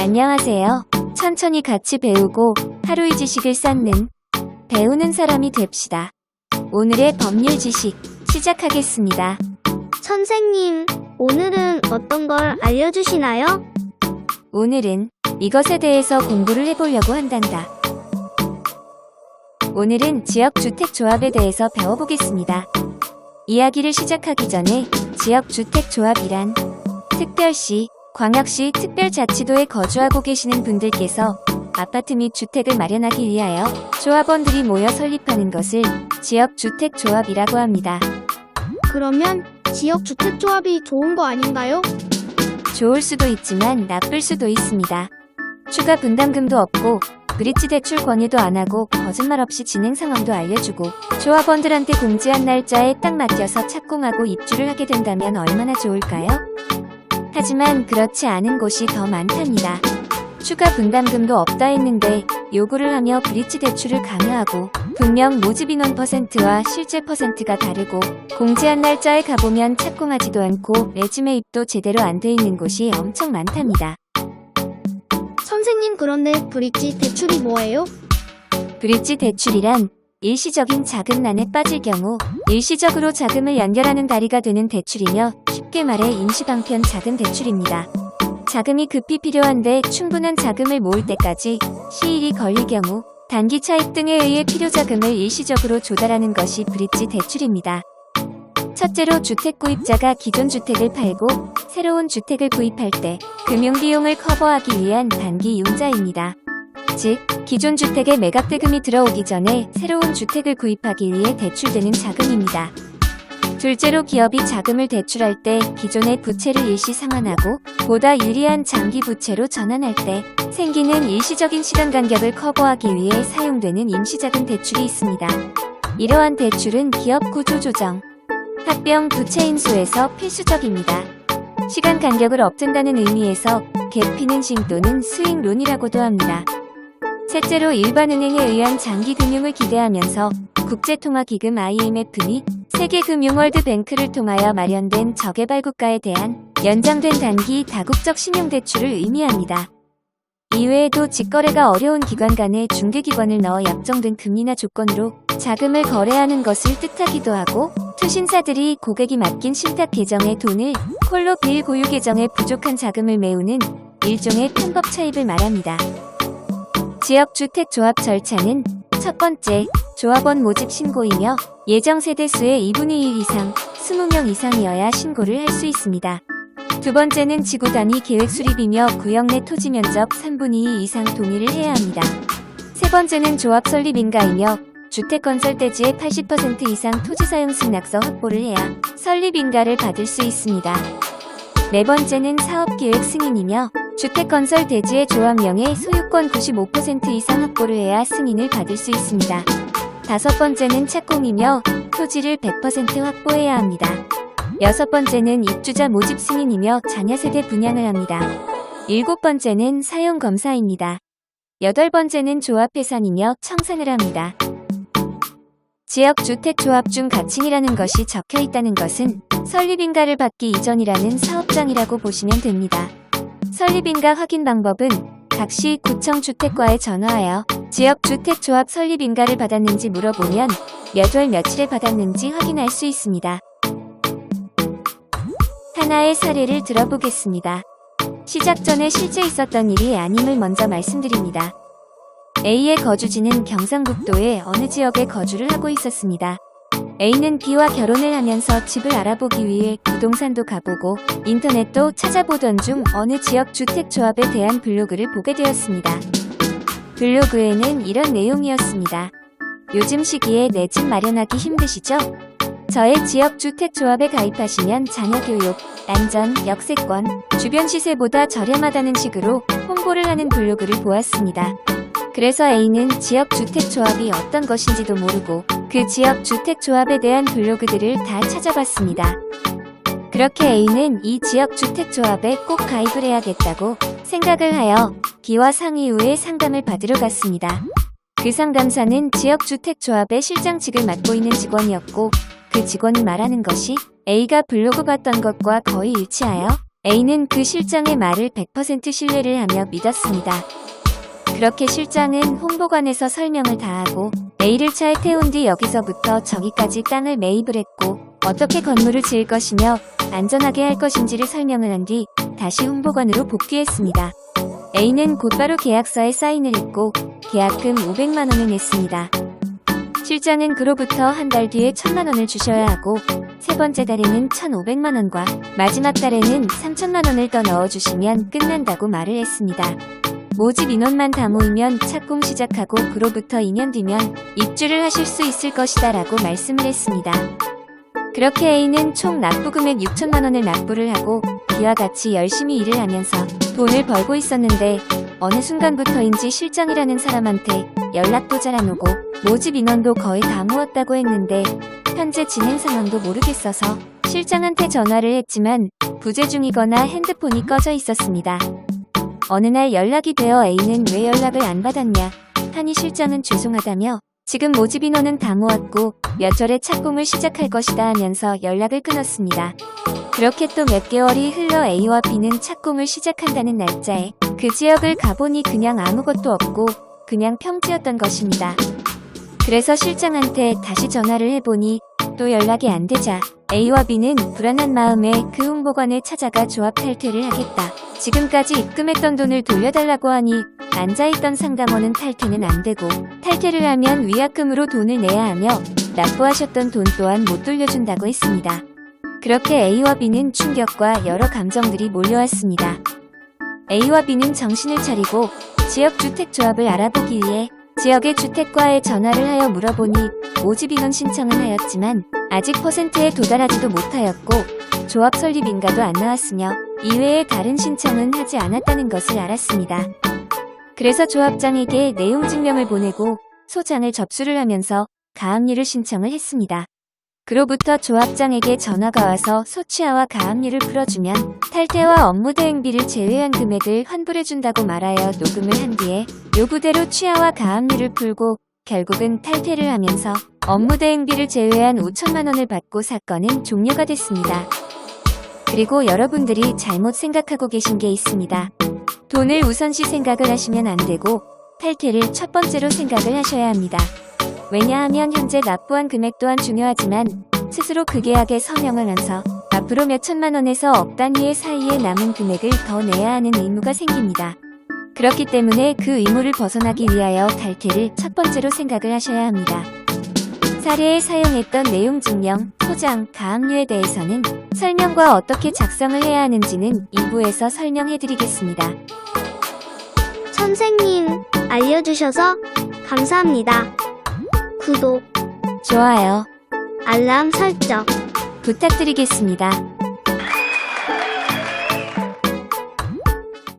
안녕하세요. 천천히 같이 배우고 하루의 지식을 쌓는 배우는 사람이 됩시다. 오늘의 법률 지식 시작하겠습니다. 선생님, 오늘은 어떤 걸 알려주시나요? 오늘은 이것에 대해서 공부를 해보려고 한단다. 오늘은 지역주택조합에 대해서 배워보겠습니다. 이야기를 시작하기 전에 지역주택조합이란 특별시, 광역시, 특별자치도에 거주하고 계시는 분들께서 아파트 및 주택을 마련하기 위하여 조합원들이 모여 설립하는 것을 지역주택조합이라고 합니다. 그러면 지역주택조합이 좋은 거 아닌가요? 좋을 수도 있지만 나쁠 수도 있습니다. 추가 분담금도 없고 브릿지 대출 권유도 안 하고 거짓말 없이 진행 상황도 알려주고 조합원들한테 공지한 날짜에 딱 맡겨서 착공하고 입주를 하게 된다면 얼마나 좋을까요? 하지만 그렇지 않은 곳이 더 많답니다. 추가 분담금도 없다 했는데 요구를 하며 브릿지 대출을 강요하고 분명 모집 인원 %와 실제 %가 다르고 공지한 날짜에 가보면 착공하지도 않고 레지메 입도 제대로 안 돼 있는 곳이 엄청 많답니다. 선생님, 그런데 브릿지 대출이 뭐예요? 브릿지 대출이란 일시적인 자금난에 빠질 경우 일시적으로 자금을 연결하는 다리가 되는 대출이며 쉽게 말해 임시방편 자금 대출입니다. 자금이 급히 필요한데 충분한 자금을 모을 때까지 시일이 걸릴 경우 단기 차익 등에 의해 필요자금을 일시적으로 조달하는 것이 브릿지 대출입니다. 첫째로 주택 구입자가 기존 주택을 팔고 새로운 주택을 구입할 때 금융비용을 커버하기 위한 단기 융자입니다. 즉, 기존 주택에 매각대금이 들어오기 전에 새로운 주택을 구입하기 위해 대출되는 자금입니다. 둘째로 기업이 자금을 대출할 때 기존의 부채를 일시 상환하고 보다 유리한 장기 부채로 전환할 때 생기는 일시적인 시간 간격을 커버하기 위해 사용되는 임시자금 대출이 있습니다. 이러한 대출은 기업 구조 조정, 합병 부채 인수에서 필수적입니다. 시간 간격을 업된다는 의미에서 갭피낸싱 또는 스윙론이라고도 합니다. 셋째로 일반은행에 의한 장기금융을 기대하면서 국제통화기금 IMF 및 세계금융월드뱅크를 통하여 마련된 저개발국가에 대한 연장된 단기 다국적 신용대출을 의미합니다. 이외에도 직거래가 어려운 기관 간의 중개기관을 넣어 약정된 금리나 조건으로 자금을 거래하는 것을 뜻하기도 하고 투신사들이 고객이 맡긴 신탁 계정에 돈을 콜로 빌 보유 계정에 부족한 자금을 메우는 일종의 편법 차입을 말합니다. 지역주택조합 절차는 첫 번째, 조합원 모집 신고이며 예정 세대수의 2분의 1 이상, 20명 이상이어야 신고를 할 수 있습니다. 두 번째는 지구 단위 계획 수립이며 구역 내 토지 면적 3분의 2 이상 동의를 해야 합니다. 세 번째는 조합 설립 인가이며 주택 건설 대지의 80% 이상 토지 사용 승낙서 확보를 해야 설립 인가를 받을 수 있습니다. 네 번째는 사업 계획 승인이며 주택 건설 대지의 조합명의 소유권 95% 이상 확보를 해야 승인을 받을 수 있습니다. 다섯 번째는 착공이며 토지를 100% 확보해야 합니다. 여섯 번째는 입주자 모집 승인이며 자녀 세대 분양을 합니다. 일곱 번째는 사용 검사입니다. 여덟 번째는 조합 해산이며 청산을 합니다. 지역주택조합 중 가칭이라는 것이 적혀 있다는 것은 설립인가를 받기 이전이라는 사업장이라고 보시면 됩니다. 설립인가 확인 방법은 각시 구청 주택과에 전화하여 지역주택조합 설립인가를 받았는지 물어보면 몇 월 며칠에 받았는지 확인할 수 있습니다. 하나의 사례를 들어보겠습니다. 시작 전에 실제 있었던 일이 아님을 먼저 말씀드립니다. A의 거주지는 경상북도의 어느 지역에 거주를 하고 있었습니다. A는 B와 결혼을 하면서 집을 알아보기 위해 부동산도 가보고 인터넷도 찾아보던 중 어느 지역주택조합에 대한 블로그를 보게 되었습니다. 블로그에는 이런 내용이었습니다. 요즘 시기에 내 집 마련하기 힘드시죠? 저의 지역주택조합에 가입하시면 자녀 교육, 안전, 역세권, 주변 시세보다 저렴하다는 식으로 홍보를 하는 블로그를 보았습니다. 그래서 A는 지역주택조합이 어떤 것인지도 모르고 그 지역주택조합에 대한 블로그들을 다 찾아봤습니다. 그렇게 A는 이 지역주택조합에 꼭 가입을 해야겠다고 생각을 하여 B와 상의 후에 상담을 받으러 갔습니다. 그 상담사는 지역주택조합의 실장직을 맡고 있는 직원이었고 그 직원이 말하는 것이 A가 블로그 봤던 것과 거의 일치하여 A는 그 실장의 말을 100% 신뢰를 하며 믿었습니다. 그렇게 실장은 홍보관에서 설명을 다 하고 A를 차에 태운 뒤 여기서부터 저기까지 땅을 매입을 했고 어떻게 건물을 지을 것이며 안전하게 할 것인지를 설명을 한 뒤 다시 홍보관으로 복귀했습니다. A는 곧바로 계약서에 사인을 했고 계약금 500만 원을 냈습니다. 실장은 그로부터 한 달 뒤에 1000만 원을 주셔야 하고 세 번째 달에는 1500만 원과 마지막 달에는 3000만 원을 더 넣어주시면 끝난다고 말을 했습니다. 모집 인원만 다 모이면 착공 시작하고 그로부터 2년 뒤면 입주를 하실 수 있을 것이다 라고 말씀을 했습니다. 그렇게 A는 총 납부 금액 6천만 원을 납부를 하고 B와 같이 열심히 일을 하면서 돈을 벌고 있었는데 어느 순간부터인지 실장이라는 사람한테 연락도 잘 안 오고 모집 인원도 거의 다 모았다고 했는데 현재 진행 상황도 모르겠어서 실장한테 전화를 했지만 부재 중이거나 핸드폰이 꺼져 있었습니다. 어느 날 연락이 되어 A는 왜 연락을 안 받았냐 하니 실장은 죄송하다며 지금 모집 인원은 다 모았고 몇 절에 착공을 시작할 것이다 하면서 연락을 끊었습니다. 그렇게 또 몇 개월이 흘러 A와 B는 착공을 시작한다는 날짜에 그 지역을 가보니 그냥 아무것도 없고 그냥 평지였던 것입니다. 그래서 실장한테 다시 전화를 해보니 또 연락이 안 되자 A와 B는 불안한 마음에 그 홍보관에 찾아가 조합 탈퇴를 하겠다. 지금까지 입금했던 돈을 돌려달라고 하니 앉아있던 상담원은 탈퇴는 안 되고 탈퇴를 하면 위약금으로 돈을 내야 하며 납부하셨던 돈 또한 못 돌려준다고 했습니다. 그렇게 A와 B는 충격과 여러 감정들이 몰려왔습니다. A와 B는 정신을 차리고 지역 주택조합을 알아보기 위해 지역의 주택과에 전화를 하여 물어보니 모집 인원 신청은 하였지만 아직 퍼센트에 도달하지도 못하였고 조합 설립 인가도 안 나왔으며 이외에 다른 신청은 하지 않았다는 것을 알았습니다. 그래서 조합장에게 내용 증명을 보내고 소장을 접수를 하면서 가압류를 신청을 했습니다. 그로부터 조합장에게 전화가 와서 소취하와 가압류를 풀어주면 탈퇴와 업무 대행비를 제외한 금액을 환불해준다고 말하여 녹음을 한 뒤에 요구대로 취하와 가압류를 풀고 결국은 탈퇴를 하면서 업무 대행비를 제외한 5천만 원을 받고 사건은 종료가 됐습니다. 그리고 여러분들이 잘못 생각하고 계신 게 있습니다. 돈을 우선시 생각을 하시면 안 되고 탈퇴를 첫 번째로 생각을 하셔야 합니다. 왜냐하면 현재 납부한 금액 또한 중요하지만 스스로 그 계약에 서명하면서 앞으로 몇 천만 원에서 억 단위의 사이에 남은 금액을 더 내야 하는 의무가 생깁니다. 그렇기 때문에 그 의무를 벗어나기 위하여 탈퇴를 첫 번째로 생각을 하셔야 합니다. 사례에 사용했던 내용 증명, 소장, 가압류에 대해서는 설명과 어떻게 작성을 해야 하는지는 2부에서 설명해드리겠습니다. 선생님, 알려주셔서 감사합니다. 구독, 좋아요, 알람 설정 부탁드리겠습니다.